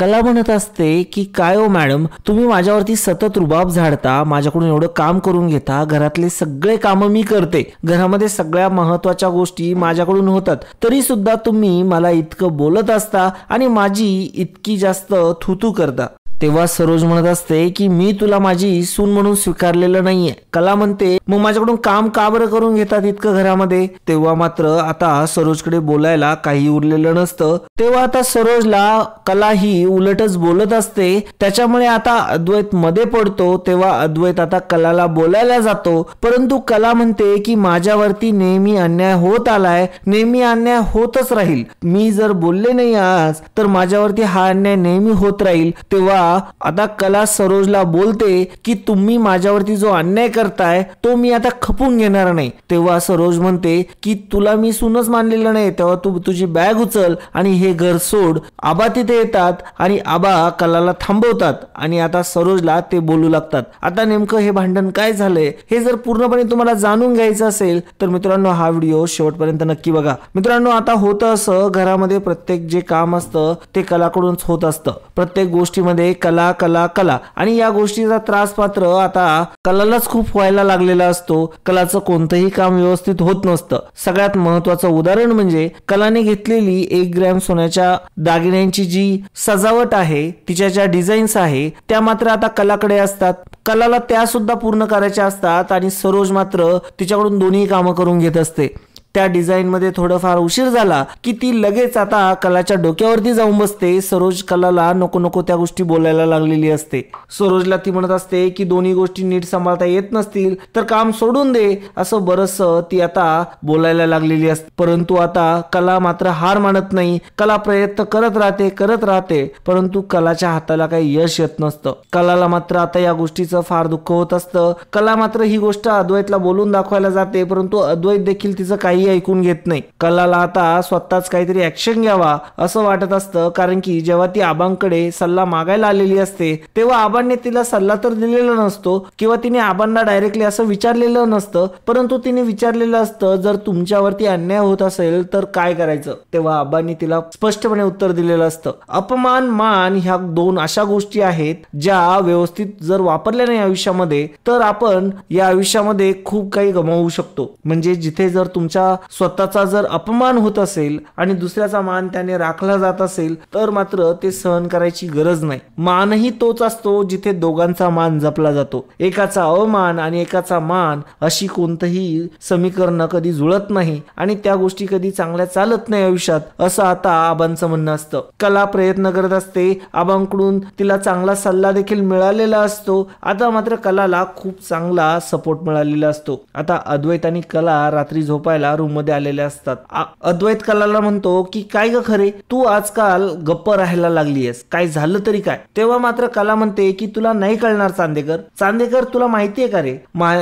कला म्हणत असते की काय हो मॅडम, तुम्ही माझ्यावरती सतत रुबाब झाडता, माझ्याकडून एवढं काम करून घेता, घरातले सगळे काम मी करते, घरामध्ये सगळ्या महत्त्वाच्या गोष्टी माझ्याकडून होतात, तरी सुद्धा तुम्ही मला इतकं बोलत असता आणि माझी इतकी जास्त थुतू करता। तेव्हा सरोज म्हणत असते की मी तुला माझी सून म्हणून स्वीकारलेलं नाहीये। कला म्हणते मग माझ्याकडून काम का बरं करून घेतात इतकं घरामध्ये। तेव्हा मात्र आता सरोजकडे बोलायला काही उरलेलं नसतं। तेव्हा आता सरोजला कला ही उलटच बोलत असते, त्याच्यामुळे आता अद्वैत मध्ये पडतो। तेव्हा अद्वैत आता कलाला बोलायला जातो, परंतु कला म्हणते की माझ्यावरती नेहमी अन्याय होत आलाय, नेहमी अन्याय होतच राहील, मी जर बोलले नाही आज तर माझ्यावरती हा अन्याय नेहमी होत राहील। तेव्हा आता कला सरोजला बोलते की तुम्ही माझ्यावरती जो अन्याय करताय तो मी आता खपून घेणार नाही। तेव्हा सरोज म्हणते की तुला मी सूनच मानलेलं नाही, तेव्हा तू तुझी बॅग उचल आणि हे घर सोड। आबा तिथे येतात आणि आबा कलाला थांबवतात आणि आता सरोजला ते बोलू लागतात। आता नेमकं हे भांडण काय झालंय हे जर पूर्णपणे तुम्हाला जाणून घ्यायचं असेल तर मित्रांनो हा व्हिडिओ शेवटपर्यंत नक्की बघा। मित्रांनो आता होतं असं, घरामध्ये प्रत्येक जे काम असतं ते कलाकडूनच होत असतं, प्रत्येक गोष्टीमध्ये कला कला कला, आणि या गोष्टीचा त्रास पात्र आता कलालाच खूप व्हायला लागलेला असतो। कलाचं कोणतंही काम व्यवस्थित होत नसतं। सगळ्यात महत्त्वाचं उदाहरण म्हणजे कलाने घेतलेली 1 ग्रॅम सोन्याच्या दागिन्यांची जी सजावट आहे, तिच्या ज्या डिझाईन्स आहे त्या मात्र आता कलाकडे असतात, कलाला त्या सुद्धा पूर्ण करायच्या असतात आणि सरोज मात्र तिच्याकडून दोन्ही कामं करून घेत असते। त्या डिझाईन मध्ये थोडंफार उशीर झाला की ती लगेच आता कलाच्या डोक्यावरती जाऊन बसते। सरोज कलाला नको नको त्या गोष्टी बोलायला लागलेली असते। सरोजला ती म्हणत असते की दोन्ही गोष्टी नीट सांभाळता येत नसतील तर काम सोडून दे, असं बरंचसं ती आता बोलायला लागलेली असते। परंतु आता कला मात्र हार मानत नाही, कला प्रयत्न करत राहते, परंतु कलाच्या हाताला काही यश येत नसतं। कलाला मात्र आता या गोष्टीचं फार दुःख होत असतं। कला मात्र ही गोष्ट अद्वैतला बोलून दाखवायला जाते, परंतु अद्वैत देखील तिचं काही ऐकून घेत नाही। कलाला आता स्वतःच काहीतरी ऍक्शन घ्यावा असं वाटत असतं, कारण की जेव्हा ती आबांकडे सल्ला मागायला आलेली असते तेव्हा आबांनी तिला सल्ला तर दिलेला नसतो किंवा तिने आबांना डायरेक्टली असं विचारलेलं नसतं, परंतु तिने विचारलेलं असतं जर तुमच्यावरती अन्याय होत असेल तर काय करायचं। तेव्हा आबांनी तिला स्पष्टपणे उत्तर दिलेलं असतं, अपमान मान ह्या 2 अशा गोष्टी आहेत ज्या व्यवस्थित जर वापरल्या नाही आयुष्यामध्ये तर आपण या आयुष्यामध्ये खूप काही गमावू शकतो। म्हणजे जिथे जर तुमच्या स्वतःचा जर अपमान होत असेल आणि दुसऱ्याचा मान त्याने राखला जात असेल तर मात्र ते सहन करायची गरज नाही। मानही तोच असतो जिथे दोघांचा मान जपला जातो। एकाचा अवमान आणि एकाचा मान अशी कोणतंही समीकरण कधी जुळत नाही आणि त्या गोष्टी कधी चांगल्या चालत नाही आयुष्यात, असं आता आबांचं म्हणणं असतं। कला प्रयत्न करत असते, आबांकडून तिला चांगला सल्ला देखील मिळालेला असतो। आता मात्र कलाला खूप चांगला सपोर्ट मिळालेला असतो। आता अद्वैत आणि कला रात्री झोपायला रूम मध्ये आलेले असतात। अद्वैत कलाला म्हणतो की काय ग खरे, तू आजकाल गप्प राहायला लागलीयस, काय झालं तरी काय। तेव्हा मात्र कला म्हणते की तुला नाही कळणार चांदेकर, तुला माहितीये का रे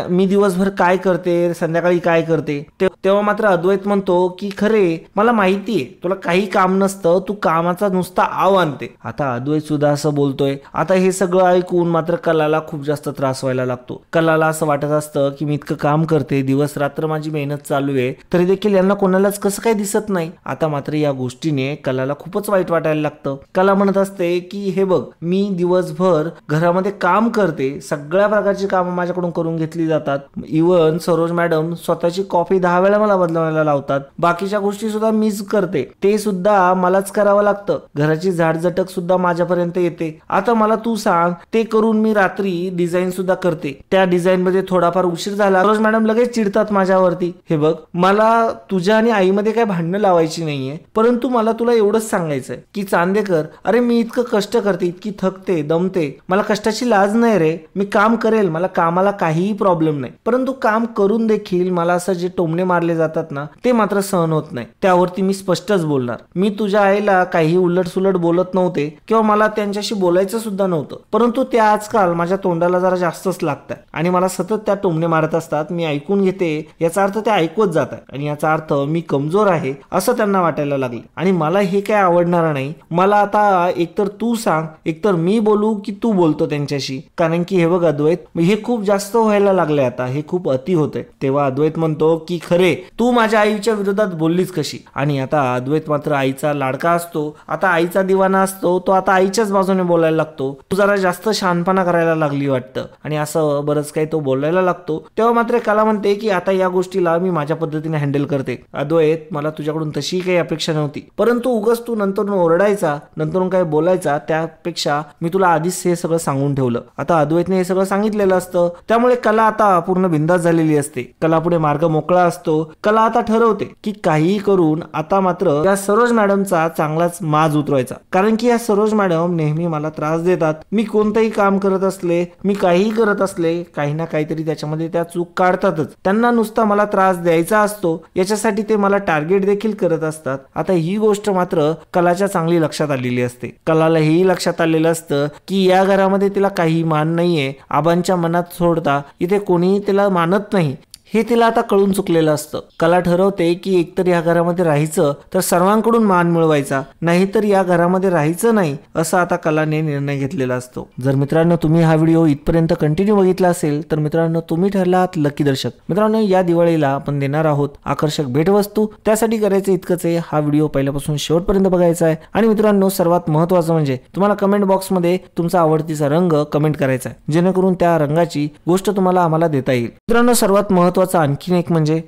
मी दिवसभर काय करते, संध्याकाळी काय करते। तेव्हा मात्र अद्वैत म्हणतो की खरे मला माहितीये तुला काही काम नसतं, तू कामाचा नुसता आव आणते। आता अद्वैत सुद्धा असं बोलतोय। आता हे सगळं ऐकून मात्र कलाला खूप जास्त त्रास व्हायला लागतो। कलाला असं वाटत असतं की मी इतकं काम करते, दिवस रात्र माझी मेहनत चालू आहे, तरी देखील यांना कोणालाच कसं काही दिसत नाही। आता मात्र या गोष्टीने कलाला खूपच वाईट वाटायला लागतं। कला म्हणत असते की हे बघ, मी दिवसभर घरामध्ये काम करते, सगळ्या प्रकारची कामं माझ्याकडून करून घेतली जातात, इवन सरोज मॅडम स्वतःची कॉफी 10 वेळा मला बदलवायला लावतात, बाकीच्या गोष्टी सुद्धा मीच करते, ते सुद्धा मलाच करावं लागतं, घराची झाडझटक सुद्धा माझ्यापर्यंत येते। आता मला तू सांग, ते करून मी रात्री डिझाईन सुद्धा करते, त्या डिझाईन मध्ये थोडाफार उशीर झाला सरोज मॅडम लगेच चिडतात माझ्यावरती। हे बघ, मला तुझ्या आणि आईमध्ये काय भांडणं लावायची नाहीये, परंतु मला तुला एवढंच सांगायचंय की चांदेकर, अरे मी इतकं कष्ट करते, इतकी थकते दमते, मला कष्टाची लाज नाही रे, मी काम करेल, मला कामाला काहीही प्रॉब्लेम नाही, परंतु काम करून देखील मला असं जे टोमणे मारले जातात ना ते मात्र सहन होत नाही। त्यावरती मी स्पष्टच बोलणार, मी तुझ्या आईला काही उलटसुलट बोलत नव्हते किंवा मला त्यांच्याशी बोलायचं सुद्धा नव्हतं, परंतु त्या आजकाल माझ्या तोंडाला जरा जास्तच लागतात आणि मला सतत त्या टोमणे मारत असतात, मी ऐकून घेते, याचा अर्थ ते ऐकवत जातात आणि याचा अर्थ मी कमजोर आहे असं त्यांना वाटायला लागले. आणि मला हे काय आवडणार नाही. मला आता एकतर तू सांग, एकतर मी बोलू की तू बोलतो त्यांच्याशी. कारण की हे बघ अद्वैत, हे खूप जास्त व्हायला लागले आता, हे खूप अति होतंय. तेव्हा अद्वैत म्हणतो की खरे तू माझ्या आईच्या विरोधात बोललीच कशी. आणि आता अद्वैत मात्र आईचा लाडका असतो, आता आईचा दिवाना असतो, तो आता आईच्याच बाजूने बोलायला लागतो. तू जरा जास्त शहाणपणा करायला लागली वाटतं, आणि असं बरंच काही तो बोलायला लागतो. तेव्हा मात्र कला म्हणते की आता या गोष्टीला मी माझ्या पद्धतीने हँडल करते. अद्वैत, मला तुझ्याकडून तशी काही अपेक्षा नव्हती, परंतु उगाच तू नंतर ओरडायचा, नंतर काय बोलायचा, त्यापेक्षा मी तुला आधीच हे सगळं सांगून ठेवलं. आता अद्वैतने हे सगळं सांगितलेलं असतं, त्यामुळे कला आता पूर्ण बिंदास झालेली असते. कला पुढे मार्ग मोकळा असतो. कला आता ठरवते की काहीही करून आता मात्र या सरोज मॅडमचा चांगलाच माज उतरवायचा. कारण की या सरोज मॅडम नेहमी मला त्रास देतात. मी कोणतंही काम करत असले, मी काहीही करत असले, काही ना काहीतरी त्याच्यामध्ये त्या चूक काढतातच. त्यांना नुसता मला त्रास द्यायचा असतो, याच्यासाठी ते मला टार्गेट देखील करत असतात. आता ही गोष्ट मात्र कलाच्या चांगली लक्षात आलेली असते. कलाला हेही लक्षात आलेलं असतं की या घरामध्ये तिला काही मान नाहीये. आबांच्या मनात सोडता इथे कोणीही तिला मानत नाही, हे तिला आता कळून चुकलेलं असतं. कला ठरवते की एकतर या घरामध्ये राहायचं तर सर्वांकडून मान मिळवायचा, नाहीतर या घरामध्ये राहायचं नाही, असं आता कलाने निर्णय घेतलेला असतो. जर मित्रांनो तुम्ही हा व्हिडिओ इथपर्यंत कंटिन्यू बघितला असेल तर मित्रांनो तुम्ही ठरला आहात लकी दर्शक. मित्रांनो या दिवाळीला आपण देणार आहोत आकर्षक भेटवस्तू. त्यासाठी करायचं इतकंच आहे, हा व्हिडिओ पहिल्यापासून शेवटपर्यंत बघायचा आहे. आणि मित्रांनो सर्वात महत्त्वाचं म्हणजे तुम्हाला कमेंट बॉक्समध्ये तुमचा आवडतीचा रंग कमेंट करायचा आहे, जेणेकरून त्या रंगाची गोष्ट तुम्हाला आम्हाला देता येईल. मित्रांनो सर्वात महत्त्वाचं आणखीन एक म्हणजे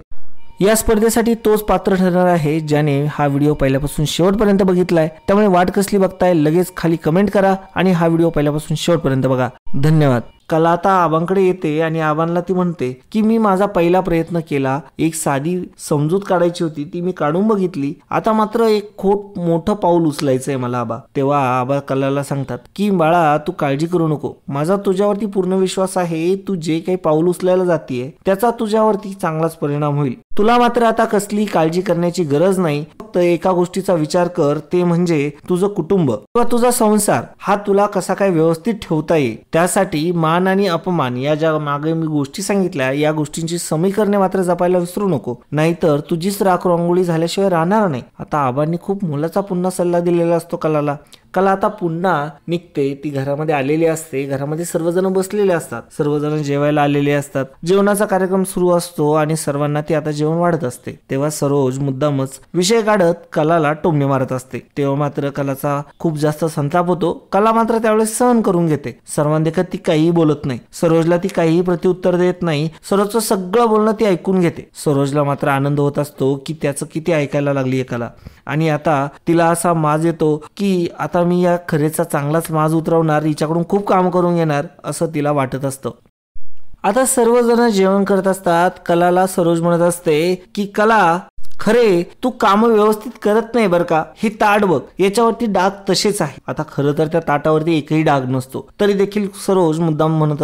या स्पर्धेसाठी तोच पात्र ठरणार आहे ज्याने हा व्हिडिओ पहिल्यापासून शेवटपर्यंत बघितलाय. त्यामुळे वाट कसली बघताय, लगेच खाली कमेंट करा आणि हा व्हिडिओ पहिल्यापासून शेवटपर्यंत बघा. धन्यवाद. कला आता आबांकडे येते आणि आबांना ती म्हणते की मी माझा पहिला प्रयत्न केला, एक साधी समजूत काढायची होती, ती मी काढून बघितली, आता मात्र एक खूप मोठं पाऊल उचलायचंय मला आबा. तेव्हा आबा कलाला सांगतात की बाळा तू काळजी करू नको, माझा तुझ्यावरती पूर्ण विश्वास आहे. तू जे काही पाऊल उचलायला जातीये त्याचा तुझ्यावरती चांगलाच परिणाम होईल. तुला मात्र आता कसली काळजी करण्याची गरज नाही. फक्त एका गोष्टीचा विचार कर, ते म्हणजे तुझं कुटुंब किंवा तुझा संसार हा तुला कसा काय व्यवस्थित ठेवता येईल. त्यासाठी मान आणि अपमान या ज्या मागे मी गोष्टी सांगितल्या, या गोष्टींची समीकरणे मात्र जपायला विसरू नको, नाहीतर तुझीच राखरांगोळी झाल्याशिवाय राहणार नाही. आता आबांनी खूप मोलाचा पुन्हा सल्ला दिलेला असतो कलाला. कला आता पुन्हा निघते. ती घरामध्ये आलेली असते. घरामध्ये सर्वजण बसलेले असतात, सर्वजण जेवायला आलेले असतात. जेवणाचा कार्यक्रम सुरू असतो आणि सर्वांना ती आता जेवण वाढत असते. तेव्हा सरोज मुद्दामच विषय काढत कलाला टोमणे मारत असते. तेव्हा मात्र कलाचा खूप जास्त संताप होतो. कला मात्र त्यावेळेस सहन करून घेते. सर्वांदेखत ती काहीही बोलत नाही. सरोजला ती काहीही प्रत्युत्तर देत नाही. सरोजचं सगळं बोलणं ती ऐकून घेते. सरोजला मात्र आनंद होत असतो की त्याचं किती ऐकायला लागली कला. आणि आता तिला असा माज येतो की आता मी या खरेचा चांगलाच माज उतरवणार, हिच्याकडून खूप काम करून घेणार असं तिला वाटत असतं. आता सर्वजण जेवण करत असतात. कलाला सरोज म्हणत असते की कला खरे तू काम व्यवस्थित करत नाही बरं का, हे ताट बघ, याच्यावरती डाग तसेच आहे. आता खरं तर त्या ताटावरती एकही डाग नसतो, तरी देखील सरोज मुद्दाम म्हणत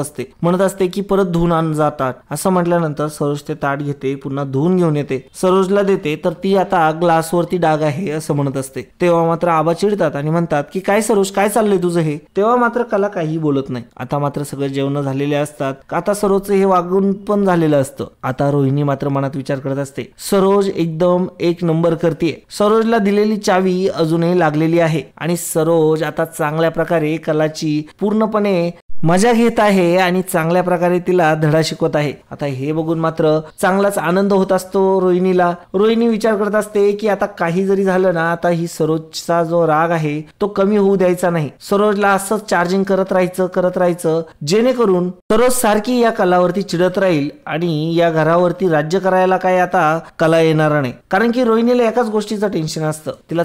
असते की परत धुवून आण जातात. असं म्हटल्यानंतर सरोज ते ताट घेते, पुन्हा धुवून घेऊन येते, सरोजला देते, तर ती आता ग्लासवरती डाग आहे असं म्हणत असते. तेव्हा मात्र आबा चिडतात आणि म्हणतात की काय सरोज, काय चाललंय तुझं हे. तेव्हा मात्र कला काही बोलत नाही. आता मात्र सगळे जेवण झालेले असतात. आता सरोजचं हे वागून पण झालेलं असतं. आता रोहिणी मात्र मनात विचार करत असते, सरोज एकदम एक नंबर करते. सरोजला दिलेली चावी अजूनही लागलेली आहे आणि सरोज आता चांगल्या प्रकारे कलाची पूर्णपणे मजा घेत आहे आणि चांगल्या प्रकारे तिला धडा शिकवत आहे. आता हे बघून मात्र चांगलाच आनंद होत असतो रोहिणीला. रोहिणी विचार करत असते की आता काही जरी झालं ना, आता ही सरोजचा जो राग आहे तो कमी होऊ द्यायचा नाही. सरोजला असंच चार्जिंग करत राहायचं जेणेकरून सरोज सारखी या कलावरती चिडत राहील आणि या घरावरती राज्य करायला काय आता कला येणार नाही. कारण की रोहिणीला एकाच गोष्टीचं टेन्शन असतं, तिला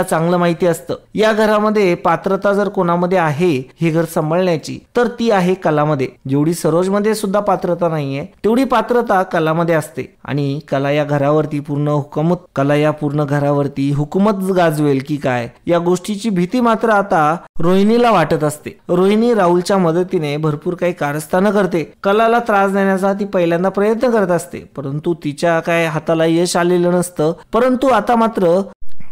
चांगलं माहिती असतं या घरामध्ये पात्रता जर कोणामध्ये आहे हे घर सांभाळण्याची तर ती आहे कलामध्ये. जेवढी सरोजमध्ये सुद्धा पात्रता नाहीये तेवढी पात्रता कलामध्ये असते आणि कला या पूर्ण घरावरती हुकूमत गाजवेल की काय या गोष्टीची भीती मात्र आता रोहिणीला वाटत असते. रोहिणी राहुलच्या मदतीने भरपूर काही कारस्थानं करते. कलाला त्रास देण्याचा ती पहिल्यांदा प्रयत्न करत असते, परंतु तिच्या काय हाताला यश आलेलं नसतं. परंतु आता मात्र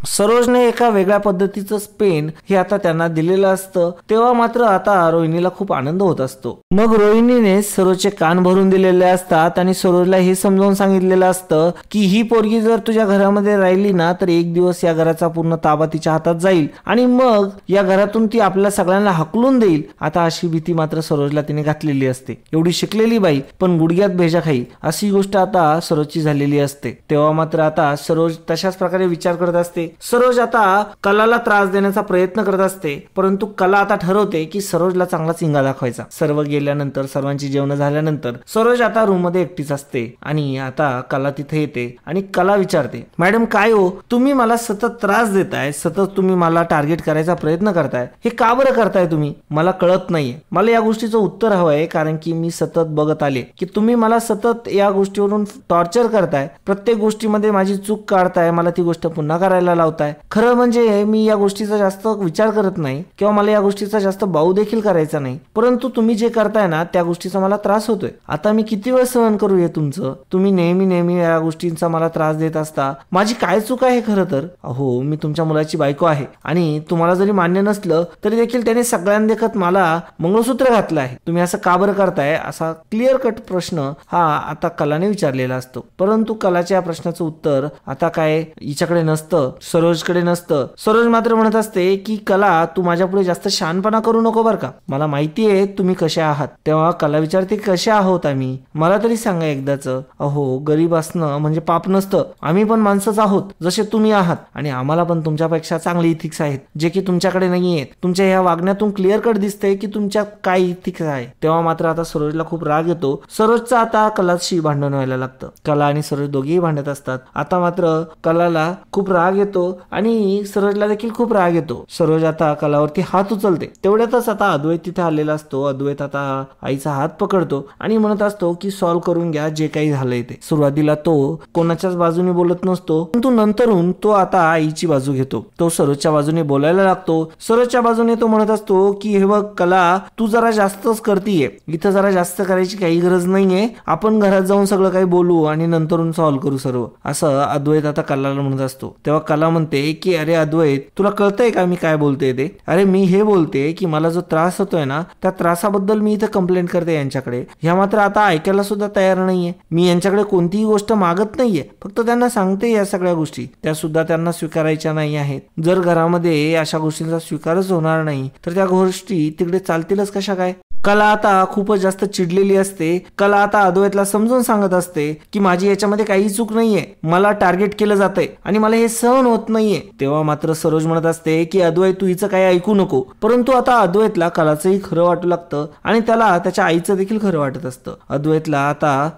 सरोजने एका वेगळ्या पद्धतीचं पेन हे आता त्यांना दिलेलं असतं. तेव्हा मात्र आता रोहिणीला खूप आनंद होत असतो. मग रोहिणीने सरोजचे कान भरून दिलेले असतात आणि सरोजला हे समजावून सांगितलेलं असतं की ही पोरगी जर तुझ्या घरामध्ये राहिली ना तर एक दिवस या घराचा पूर्ण ताबा तिच्या हातात जाईल आणि मग या घरातून ती आपल्या सगळ्यांना हकलून देईल. आता अशी भीती मात्र सरोजला तिने घातलेली असते. एवढी शिकलेली बाई पण गुडघ्यात भेजा खाई अशी गोष्ट आता सरोजची झालेली असते. तेव्हा मात्र आता सरोज तशाच प्रकारे विचार करत असते. सरोज आता कलाला त्रास देण्याचा प्रयत्न करत असते, परंतु कला आता ठरवते की सरोजला चांगला चिंगा दाखवायचा. सर्व गेल्यानंतर, सर्वांची जेवण झाल्यानंतर सरोज आता रूम मध्ये एकटीच असते आणि आता कला तिथे येते आणि कला विचारते, मॅडम काय हो, तुम्ही मला सतत त्रास देताय, सतत तुम्ही मला टार्गेट करायचा प्रयत्न करताय, हे का बरं करताय तुम्ही? मला कळत नाहीये. मला या गोष्टीचं उत्तर हवंय, कारण की मी सतत बघत आले की तुम्ही मला सतत या गोष्टीवरून टॉर्चर करताय, प्रत्येक गोष्टीमध्ये माझी चूक काढताय, मला ती गोष्ट पुन्हा करायला लावताय. खरं म्हणजे मी या गोष्टीचा जास्त विचार करत नाही किंवा मला या गोष्टीचा जास्त बाऊ देखील करायचा नाही, परंतु तुम्ही जे करताय ना त्या गोष्टीचा मला त्रास होतोय. आता मी किती वेळ सहन करू हे तुमचं? तुम्ही नेहमी नेहमी या गोष्टींचा मला त्रास देत असता. माझी काय चूक आहे खरं तर? अहो, मी तुमच्या मुलाची बायको आहे आणि तुम्हाला जरी मान्य नसलं तरी देखील त्याने सगळ्यांदेखत मला मंगळसूत्र घातलं आहे. तुम्ही असं का बरं करताय? असा क्लिअर कट प्रश्न हा आता कलाने विचारलेला असतो. परंतु कलाच्या या प्रश्नाचं उत्तर आता काय हिच्याकडे नसतं, सरोजकडे नसतं. सरोज मात्र म्हणत असते की कला, तू माझ्या पुढे जास्त शहाणपणा करू नको बरं का, मला माहितीये तुम्ही कशा आहात. तेव्हा कला विचारते, कशा आहोत आम्ही? मला तरी सांगा एकदाच. अहो, गरीब असणं म्हणजे पाप नसतं, आम्ही पण माणसंच आहोत जसे तुम्ही आहात आणि आम्हाला पण तुमच्यापेक्षा चांगली इथिक्स आहेत जे की तुमच्याकडे नाही आहेत. तुमच्या ह्या वागण्यातून क्लिअर कट दिसतंय की तुमच्या काय इथिक्स आहे. तेव्हा मात्र आता सरोजला खूप राग येतो. सरोजचा आता कलाशी भांडण व्हायला लागतं. कला आणि सरोज दोघेही भांडत असतात. आता मात्र कलाला खूप राग येतो आणि सरोजला देखील खूप राग येतो. सरोज आता कलावरती हात उचलते. तेवढ्यातच आता अद्वैत तिथे आलेला असतो. अद्वैत आता आईचा हात पकडतो आणि म्हणत असतो की सॉल्व्ह करून घ्या जे काही झालंय ते. सुरुवातीला तो कोणाच्याच बाजूने बोलत नसतो, परंतु नंतरून तो आता आईची बाजू घेतो. तो सरोजच्या बाजूने बोलायला लागतो. सरोजच्या बाजूने तो म्हणत असतो की हे बघ कला, तू जरा जास्तच करतीये, इथं जरा जास्त करायची काही गरज नाहीये, आपण घरात जाऊन सगळं काही बोलू आणि नंतरून सॉल्व्ह करू सर्व, असं अद्वैत आता कलाला म्हणत असतो. तेव्हा कला म्हणते की अरे अद्वैत, तुला कळतंय का मी काय बोलते ते? अरे मी हे बोलते की मला जो त्रास होतोय ना त्या त्रासाबद्दल मी इथं कंप्लेंट करते यांच्याकडे. ह्या मात्र आता ऐकायला सुद्धा तयार नाहीये. मी यांच्याकडे कोणतीही गोष्ट मागत नाहीये, फक्त त्यांना सांगते या सगळ्या गोष्टी, त्या सुद्धा त्यांना स्वीकारायच्या नाही आहेत. जर घरामध्ये अशा गोष्टींचा स्वीकारच होणार नाही तर त्या गोष्टी तिकडे चालतीलच कशा काय? कला आता खूपच जास्त चिडलेली असते. कला आता अद्वैतला समजून सांगत असते की माझी याच्यामध्ये काही चूक नाहीये, मला टार्गेट केलं जातंय आणि मला हे सहन होत नाहीये. तेव्हा मात्र सरोज म्हणत असते की अद्वैत, तू हिचं काही ऐकू नको. परंतु आता अद्वैतला कलाचंही खरं वाटू लागतं आणि त्याला त्याच्या आईचं देखील खरं वाटत असतं. अद्वैतला आता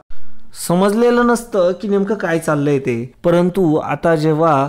समजलेलं नसतं की नेमकं काय चाललंय ते, परंतु आता जेव्हा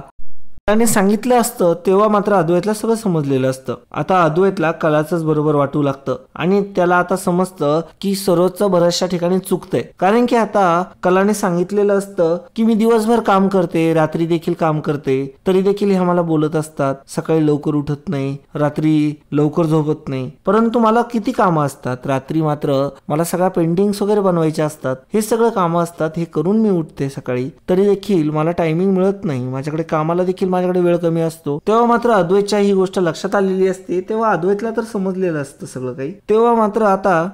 कलाने सांगितलं असतं तेव्हा मात्र अद्वैतला सगळं समजलेलं असतं. आता अद्वैतला कलाचंच बरोबर वाटू लागतं आणि त्याला आता समजतं की सरोजचं बऱ्याचशा ठिकाणी चुकतंय, कारण की आता कलाने सांगितलेलं असतं की मी दिवसभर काम करते, रात्री देखील काम करते, तरी देखील हे आम्हाला बोलत असतात, सकाळी लवकर उठत नाही, रात्री लवकर झोपत नाही, परंतु मला किती कामं असतात. रात्री मात्र मला सगळ्या पेंटिंग्स वगैरे बनवायच्या असतात, हे सगळं कामं असतात, हे करून मी उठते सकाळी, तरी देखील मला टायमिंग मिळत नाही, माझ्याकडे कामाला देखील माझ्याकडे वेळ कमी असतो. तेव्हा मात्र अद्वैतच्या ही गोष्ट लक्षात आलेली असते. तेव्हा अद्वैतला तर समजलेलं असतं सगळं काही. तेव्हा मात्र आता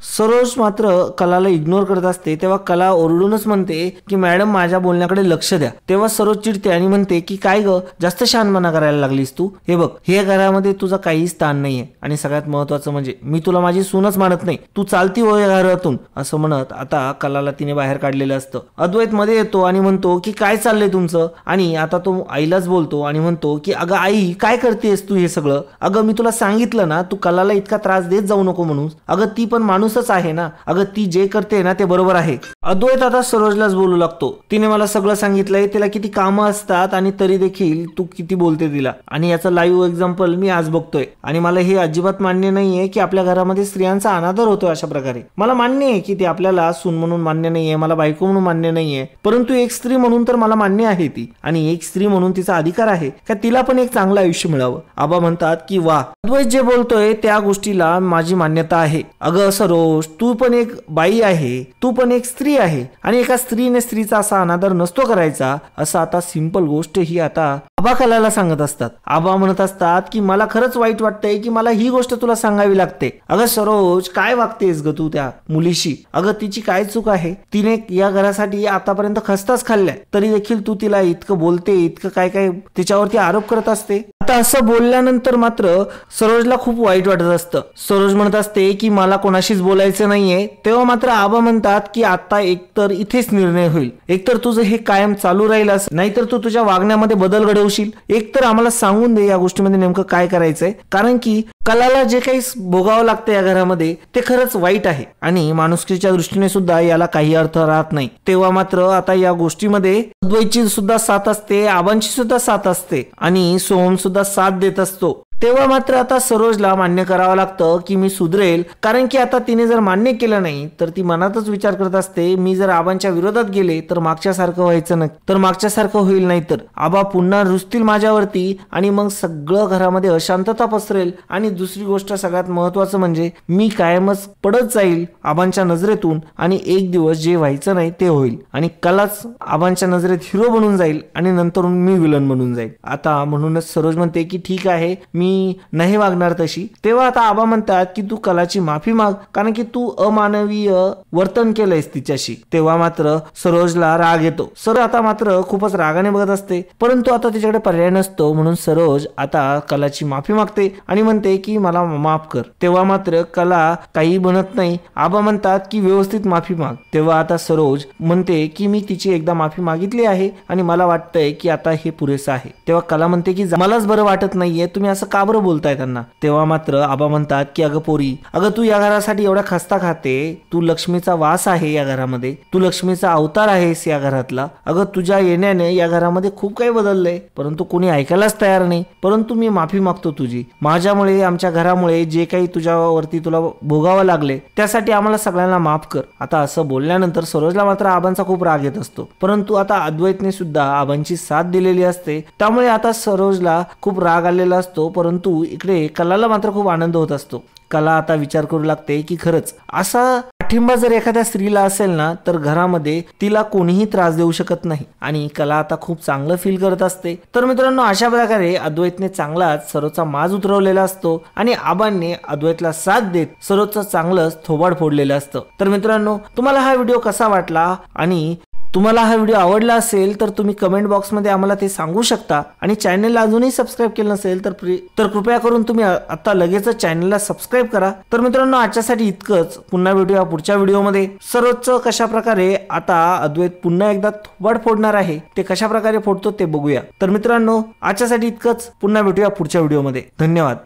सरोज मात्र कलाला इग्नोर करत असते. तेव्हा कला ओरडूनच म्हणते की मॅडम माझ्या बोलण्याकडे लक्ष द्या. तेव्हा सरोज चिडते आणि म्हणते की काय ग, जास्त शहाणपणा करायला लागलीस तू. हे बघ, हे घरामध्ये तुझा काही स्थान नाहीये आणि सगळ्यात महत्वाचं म्हणजे मी तुला माझी सूनच मानत नाही, तू चालती हो या घरातून, असं म्हणत आता कलाला तिने बाहेर काढलेलं असतं. अद्वैत मध्ये येतो आणि म्हणतो की काय चाललंय तुमचं, आणि आता तो आईलाच बोलतो आणि म्हणतो की अगं आई, काय करतेस तू हे सगळं? अगं मी तुला सांगितलं ना तू कलाला इतका त्रास देत जाऊ नको म्हणून. अगं ती पण माणूस आहे ना, अगं ती जे करते ना ते बरोबर आहे. अद्वैत आता सरोजलाच बोलू लागतो. तिने मला सगळं सांगितलंय, तिला किती कामं असतात आणि तरी देखील तू किती बोलते तिला, आणि याचं लाईव्ह एक्झाम्पल मी आज बघतोय आणि मला हे अजिबात मान्य नाहीये की आपल्या घरामध्ये स्त्रियांचा अनादर होतोय अशा प्रकारे. मला मान्य आहे की ती आपल्याला सून म्हणून मान्य नाहीये, मला बायको म्हणून मान्य नाहीये, परंतु एक स्त्री म्हणून तर मला मान्य आहे ती, आणि एक स्त्री म्हणून तिचा अधिकार आहे का तिला पण एक चांगलं आयुष्य मिळावं. आबा म्हणतात की वा, अद्वैत जे बोलतोय त्या गोष्टीला माझी मान्यता आहे. अगं सरोज, सरोज तू पण एक बाई आहे, तू पण एक स्त्री आहे आणि एका स्त्रीने स्त्रीचा असा अनादर नसतो करायचा, असं आता सिंपल गोष्ट ही आता आबा कलाला सांगत असतात. आबा म्हणत असतात की मला खरंच वाईट वाटतंय की मला ही गोष्ट तुला सांगावी लागते. अगं सरोज काय वागतेस ग तू त्या मुलीशी? अगं तिची काय चूक आहे? तिने या घरासाठी आतापर्यंत खस्ताच खाल्लाय, तरी देखील तू तिला इतकं बोलते, इतकं काय काय तिच्यावरती आरोप करत असते. आता असं बोलल्यानंतर मात्र सरोजला खूप वाईट वाटत असतं. सरोज म्हणत असते की मला कोणाशीच बोलायचं नाहीये. तेव्हा मात्र आबा म्हणतात की आता एकतर इथेच निर्णय होईल, एकतर तुझं हे कायम चालू राहील असं, नाहीतर तू तुझ्या वागण्यामध्ये बदल घडवशील. एकतर आम्हाला सांगून दे या गोष्टीमध्ये नेमकं काय करायचंय, कारण की कलाला जे काही भोगावं लागतं या घरामध्ये ते खरंच वाईट आहे आणि माणुसकीच्या दृष्टीने सुद्धा याला काही अर्थ राहत नाही. तेव्हा मात्र आता या गोष्टीमध्ये अद्वैतची सुद्धा साथ असते, आबांची सुद्धा साथ असते आणि सोहम सुद्धा साथ देत असतो. तेव्हा मात्र आता सरोजला मान्य करावं लागतं की मी सुधरेल, कारण की आता तिने जर मान्य केलं नाही तर ती मनातच विचार करत असते मी जर आबांच्या विरोधात गेले तर मागच्यासारखं व्हायचं नाही, तर मागच्यासारखं होईल, नाही तर आबा पुन्हा रुसतील माझ्यावरती आणि मग सगळं घरामध्ये अशांतता पसरेल आणि दुसरी गोष्ट सगळ्यात महत्वाचं म्हणजे मी कायमच पडत जाईल आबांच्या नजरेतून आणि एक दिवस जे व्हायचं नाही ते होईल आणि कलाच आबांच्या नजरेत हिरो बनून जाईल आणि नंतरून मी विलन बनून जाईल. आता म्हणूनच सरोज म्हणते की ठीक आहे मी नाही वागणार तशी. तेव्हा आता आबा म्हणतात की तू कलाची माफी माग, कारण की तू अमानवीय वर्तन केलंयस तिच्याशी. तेव्हा मात्र सरोजला राग येतो. सरोज आता मात्र खूपच रागाने बघत असते, परंतु आता तिच्याकडे पर्याय नसतो, म्हणून सरोज आता कलाची माफी मागते आणि म्हणते की मला माफ कर. तेव्हा मात्र कला काही म्हणत नाही. आबा म्हणतात की व्यवस्थित माफी माग. तेव्हा आता सरोज म्हणते की मी तिची एकदा माफी मागितली आहे आणि मला वाटतंय की आता हे पुरेसं आहे. तेव्हा कला म्हणते की मलाच बरं वाटत नाहीये, तुम्ही असं का बरं बोलताय त्यांना? तेव्हा मात्र आबा म्हणतात की अगं पोरी, अगं तू या घरासाठी एवढा खस्ता खाते, तू लक्ष्मीचा वास आहे या घरामध्ये, तू लक्ष्मीचा अवतार आहेस या घरातला. अगं तुझ्या येण्याने या घरामध्ये खूप काही बदललंय, परंतु कोणी ऐकायलाच तयार नाही. परंतु मी माफी मागतो तुझी, माझ्यामुळे आमच्या घरामुळे जे काही तुझ्यावरती तुला भोगावं लागले त्यासाठी आम्हाला सगळ्यांना माफ कर. आता असं बोलल्यानंतर सरोजला मात्र आबांचा खूप राग येत असतो, परंतु आता अद्वैतने सुद्धा आबांची साथ दिलेली असते, त्यामुळे आता सरोजला खूप राग आलेला असतो. परंतु इकडे कलाला मात्र खूप आनंद होत असतो. कला आता विचार करू लागते की खरंच असा पाठिंबा जर एखाद्या स्त्रीला असेल ना तर घरामध्ये तिला कोणीही त्रास देऊ शकत नाही आणि कला आता खूप चांगलं फील करत असते. तर मित्रांनो, अशा प्रकारे अद्वैतने चांगलाच सरोजचा माज उतरवलेला असतो आणि आबांनी अद्वैतला साथ देत सरोजचं चांगलंच थोबाड फोडलेलं असतं. तर मित्रांनो, तुम्हाला हा व्हिडिओ कसा वाटला आणि तुम्हाला हा व्हिडिओ आवडला असेल तर तुम्ही कमेंट बॉक्समध्ये आम्हाला ते सांगू शकता आणि चॅनलला अजूनही सबस्क्राईब केलं नसेल तर कृपया करून तुम्ही आता लगेचच चॅनलला सबस्क्राईब करा. तर मित्रांनो, आजच्यासाठी इतकंच. पुन्हा भेटूया पुढच्या व्हिडिओमध्ये. सरोजचं कशा प्रकारे आता अद्वैत पुन्हा एकदा थोबाड फोडणार आहे ते कशा प्रकारे फोडतो ते बघूया. तर मित्रांनो, आजच्यासाठी इतकंच. पुन्हा भेटूया पुढच्या व्हिडिओमध्ये. धन्यवाद.